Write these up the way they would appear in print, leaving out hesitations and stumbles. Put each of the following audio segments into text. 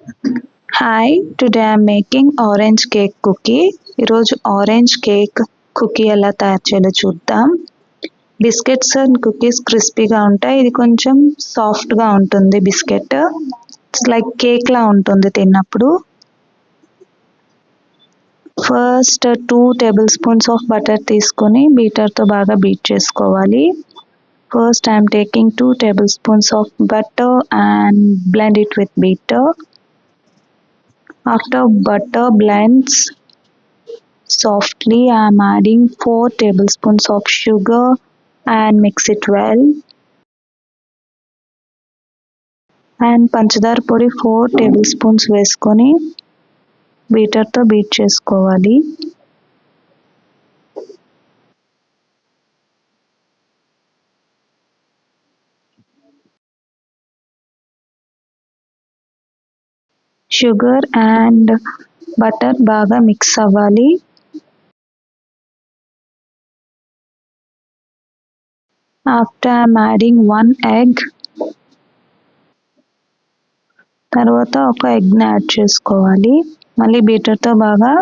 Hi, today I'm making orange cake cookie. ఈరోజు orange cake cookie ఎలా తయారు చేయాలో చూద్దాం. బిస్కెట్స్ అండ్ కుకీస్ క్రిస్పీగా ఉంటాయి. ఇది కొంచెం సాఫ్ట్గా ఉంటుంది బిస్కెట్. ఇట్స్ లైక్ కేక్ లా ఉంటుంది తిన్నప్పుడు. ఫస్ట్ 2 tablespoons ఆఫ్ బటర్ తీసుకొని బీటర్తో బాగా బీట్ చేసుకోవాలి. First I'm taking 2 tablespoons of butter and blend it with beater. After butter blends softly, I am adding 4 tablespoons of sugar and mix it well. And పంచదార పొడి 4 tablespoons వేసుకొని బీటర్తో beat చేసుకోవాలి. Sugar and butter బాగా mix అవ్వాలి. After I am adding 1 egg, తర్వాత ఒక ఎగ్ని add చేసుకోవాలి. మళ్ళీ బీటర్తో బాగా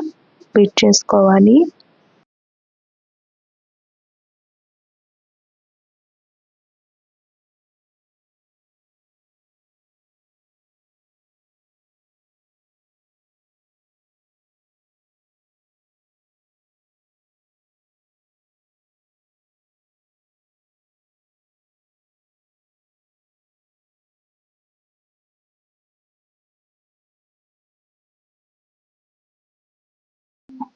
బీట్ చేసుకోవాలి.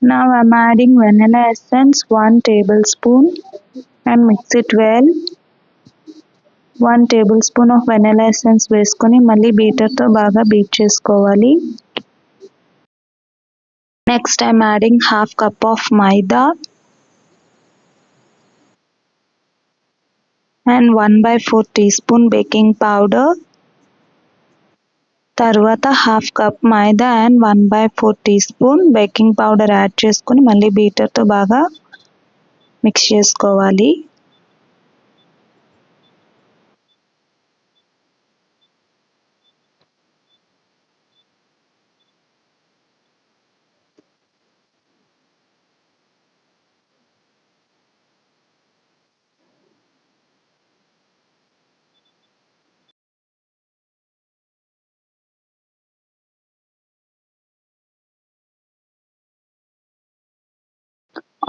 Now I am adding vanilla essence 1 tablespoon and mix it well. 1 tablespoon of vanilla essence వేసుకొని మళ్ళీ బీటర్తో బాగా బీట్ చేసుకోవాలి. Next I am adding half cup of maida and 1/4 teaspoon baking powder. తర్వాత half cup maida and 1/4 teaspoon baking powder add చేసుకొని మళ్ళీ బీటర్తో బాగా mix చేసుకోవాలి.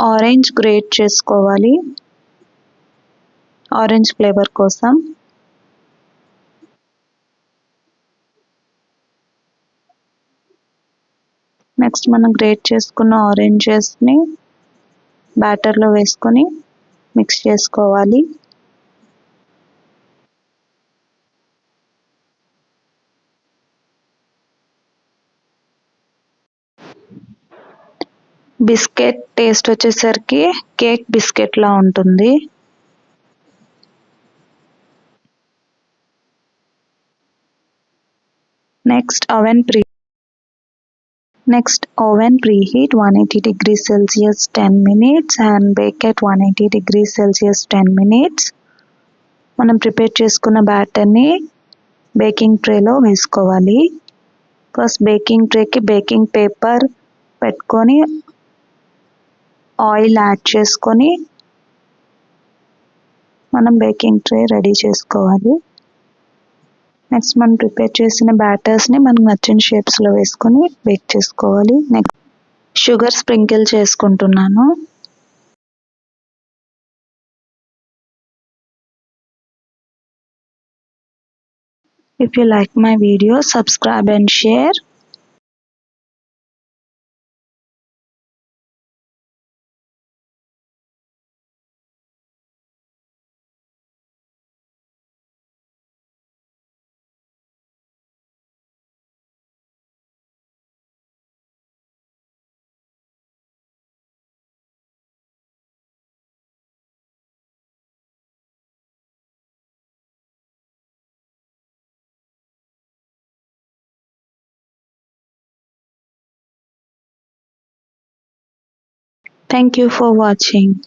Orange great చేసుకోవాలి ఆరెంజ్ ఫ్లేవర్ కోసం. నెక్స్ట్ మనం గ్రేట్ చేసుకున్న ఆరెంజెస్ని బ్యాటర్లో వేసుకొని మిక్స్ చేసుకోవాలి. బిస్కెట్ టేస్ట్ వచ్చేసరికి కేక్ బిస్కెట్లా ఉంటుంది. Next oven preheat 180 degrees Celsius 10 minutes and bake at 180 degrees Celsius 10 minutes. మనం ప్రిపేర్ చేసుకున్న బ్యాటర్ని బేకింగ్ ట్రేలో వేసుకోవాలి. ఫస్ట్ బేకింగ్ ట్రేకి బేకింగ్ పేపర్ పెట్టుకొని ఆయిల్ యాడ్ చేసుకొని మనం బేకింగ్ ట్రే రెడీ చేసుకోవాలి. నెక్స్ట్ మనం ప్రిపేర్ చేసిన బ్యాటర్స్ని మనకు నచ్చిన షేప్స్లో వేసుకొని బేక్ చేసుకోవాలి. నెక్స్ట్ షుగర్ స్ప్రింకిల్ చేసుకుంటున్నాను. If you like my video, subscribe and share. Thank you for watching.